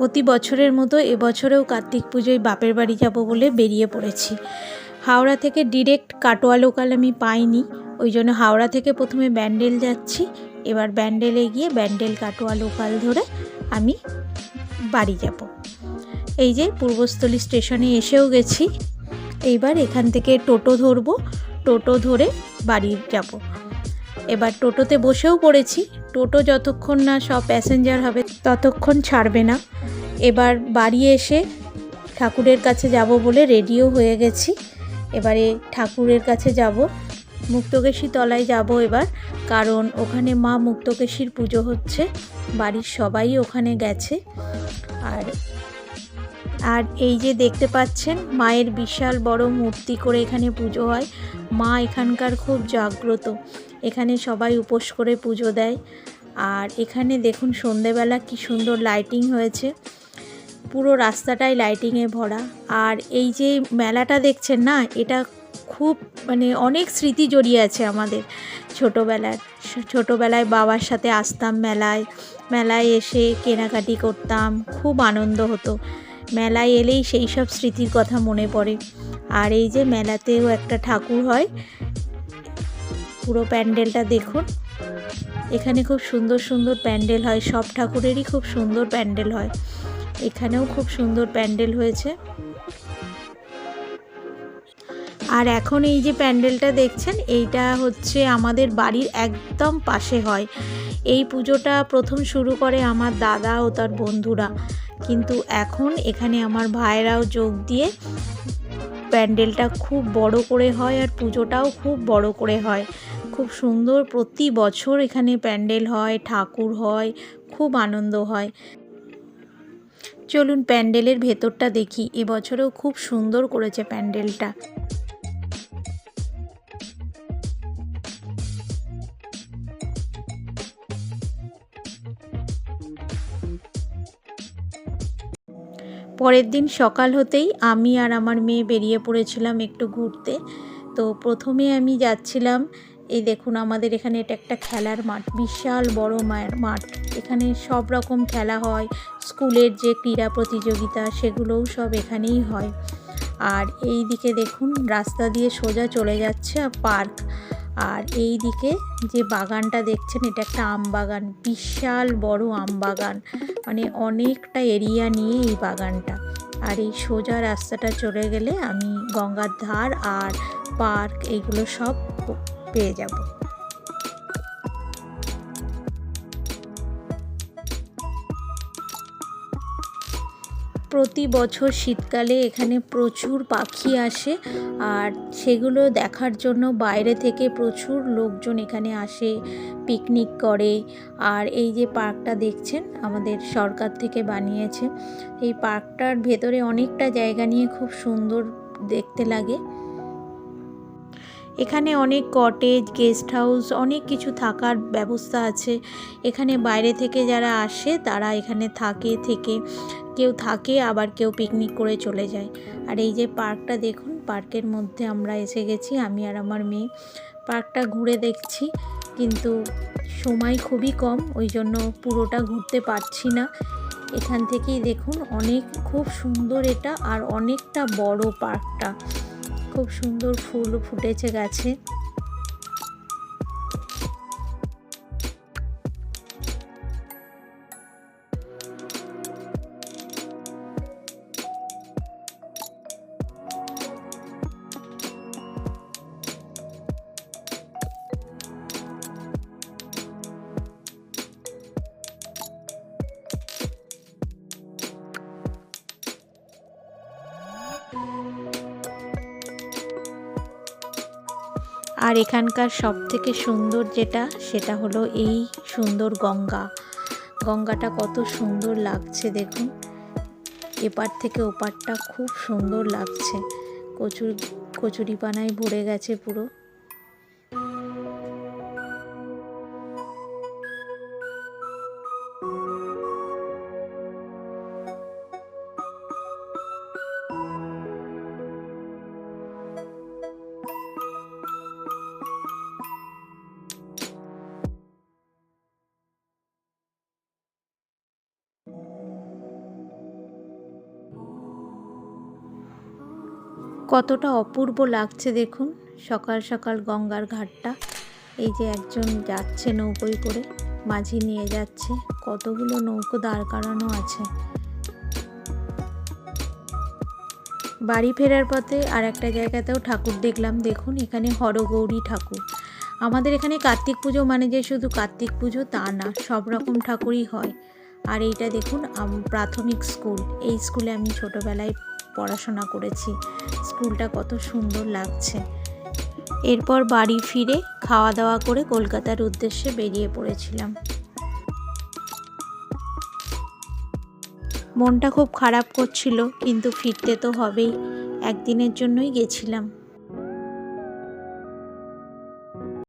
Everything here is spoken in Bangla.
প্রতি বছরের মতো এবছরেও কার্তিক পুজোয় বাপের বাড়ি যাব বলে বেরিয়ে পড়েছি। হাওড়া থেকে ডিরেক্ট কাটোয়া লোকাল আমি পাইনি, ওই জন্য হাওড়া থেকে প্রথমে ব্যান্ডেল যাচ্ছি। এবার ব্যান্ডেলে গিয়ে ব্যান্ডেল কাটোয়া লোকাল ধরে আমি বাড়ি যাব। এই যে পূর্বস্থলী স্টেশনে এসেও গেছি। এইবার এখান থেকে টোটো ধরবো, টোটো ধরে বাড়ি যাব। এবার টোটোতে বসেও পড়েছি। টোটো যতক্ষণ না সব প্যাসেঞ্জার হবে ততক্ষণ ছাড়বে না। এবার বাড়ি এসে ঠাকুরের কাছে যাব বলে রেডিও হয়ে গেছি। এবারে ঠাকুরের কাছে যাব, মুক্তকেশী তলায় যাব এবার, কারণ ওখানে মা মুক্তকেশীর পুজো হচ্ছে। বাড়ির সবাই ওখানে গেছে। আর এই যে দেখতে পাচ্ছেন মায়ের বিশাল বড় মূর্তি করে এখানে পুজো হয়। মা এখানকার খুব জাগ্রত, এখানে সবাই উপোস করে পুজো দেয়। আর এখানে দেখুন সন্ধেবেলা কি সুন্দর লাইটিং হয়েছে, পুরো রাস্তাটাই লাইটিংয়ে ভরা। আর এই যে মেলাটা দেখছেন না, এটা খুব অনেক স্মৃতি জড়িয়ে আছে আমাদের ছোটোবেলায় বাবার সাথে আসতাম মেলায় এসে কেনাকাটি করতাম, খুব আনন্দ হতো। মেলায় এলেই সেই সব স্মৃতির কথা মনে পড়ে। আর এই যে মেলাতেও একটা ঠাকুর হয়, পুরো প্যান্ডেলটা দেখুন। এখানে খুব সুন্দর সুন্দর প্যান্ডেল হয়, সব ঠাকুরেরই খুব সুন্দর প্যান্ডেল হয়। এখানেও খুব সুন্দর প্যান্ডেল হয়েছে। আর এখন এই যে প্যান্ডেলটা দেখছেন, এইটা হচ্ছে আমাদের বাড়ির একদম পাশে হয়। এই পুজোটা প্রথম শুরু করে আমার দাদা ও তার বন্ধুরা, কিন্তু এখন এখানে আমার ভাইরাও যোগ দিয়ে প্যান্ডেলটা খুব বড় করে হয়। আর পুজোটাও খুব বড় করে হয়, খুব সুন্দর। প্রতি বছর এখানে প্যান্ডেল হয়, ঠাকুর হয়, খুব আনন্দ হয়। চলুন প্যান্ডেলের ভেতরটা দেখি। এবছরেও খুব সুন্দর করেছে প্যান্ডেলটা। পরের দিন সকাল হতেই আমি আর আমার মেয়ে বেরিয়ে পড়েছিলাম একটু ঘুরতে। তো প্রথমে আমি যাচ্ছিলাম, এই দেখুন আমাদের এখানে এটা একটা খেলার মাঠ, বিশাল বড় মাঠ। এখানে সব রকম খেলা হয়, স্কুলের যে ক্রীড়া প্রতিযোগিতা সেগুলোও সব এখানেই হয়। আর এই দিকে দেখুন রাস্তা দিয়ে সোজা চলে যাচ্ছে পার্ক। আর এই দিকে যে বাগানটা দেখছেন, এটা একটা আম বাগান, বিশাল বড় আম বাগান, অনেকটা এরিয়া নিয়ে এই বাগানটা। আর এই সোজা রাস্তাটা চলে গেলে আমি গঙ্গার ধার আর পার্ক এগুলো সব পেয়ে যাব। প্রতি বছর শীতকালে এখানে প্রচুর পাখি আসে, আর সেগুলো দেখার জন্য বাইরে থেকে প্রচুর লোকজন এখানে আসে, পিকনিক করে। আর এই যে পার্কটা দেখছেন আমাদের সরকার থেকে বানিয়েছে, এই পার্কটার ভেতরে অনেকটা জায়গা নিয়ে খুব সুন্দর দেখতে লাগে। এখানে অনেক কটেজ, গেস্ট হাউস, অনেক কিছু থাকার ব্যবস্থা আছে। এখানে বাইরে থেকে যারা আসে তারা এখানে থেকে কেউ থাকে, আবার কেউ পিকনিক করে চলে যায়। আর এই যে পার্কটা দেখুন, পার্কের মধ্যে আমরা এসে গেছি, আমি আর আমার মেয়ে। পার্কটা ঘুরে দেখছি, কিন্তু সময় খুবই কম, ওই জন্য পুরোটা ঘুরতে পারছি না। এখান থেকেই দেখুন খুব সুন্দর এটা, আর অনেকটা বড় পার্কটা, খুব সুন্দর ফুল ফুটেছে গাছে। আর এখানকার সব থেকে সুন্দর যেটা, সেটা হলো এই সুন্দর গঙ্গাটা কত সুন্দর লাগছে দেখুন। এপার থেকে ওপারটা খুব সুন্দর লাগছে, কচুরিপানায় ভরে গেছে পুরো। কতটা অপূর্ব লাগছে দেখুন, সকাল সকাল গঙ্গার ঘাটটা। এই যে একজন যাচ্ছে নৌকোয় করে, মাঝি নিয়ে যাচ্ছে, কতগুলো নৌকো দাঁড় করানো আছে। বাড়ি ফেরার পথে আর একটা জায়গাতেও ঠাকুর দেখলাম, দেখুন এখানে হরগৌরী ঠাকুর। আমাদের এখানে কার্তিক পুজো মানে যে শুধু কার্তিক পুজো তা না, সব রকম ঠাকুরই হয়। আর এইটা দেখুন প্রাথমিক স্কুল, এই স্কুলে আমি ছোটোবেলায় পড়াশোনা করেছি। স্কুলটা কত সুন্দর লাগছে। এরপর বাড়ি ফিরে খাওয়া দাওয়া করে কলকাতার উদ্দেশ্যে বেরিয়ে পড়েছিলাম। মনটা খুব খারাপ করছিল, কিন্তু ফিরতে তো হবেই, একদিনের জন্যই গেছিলাম।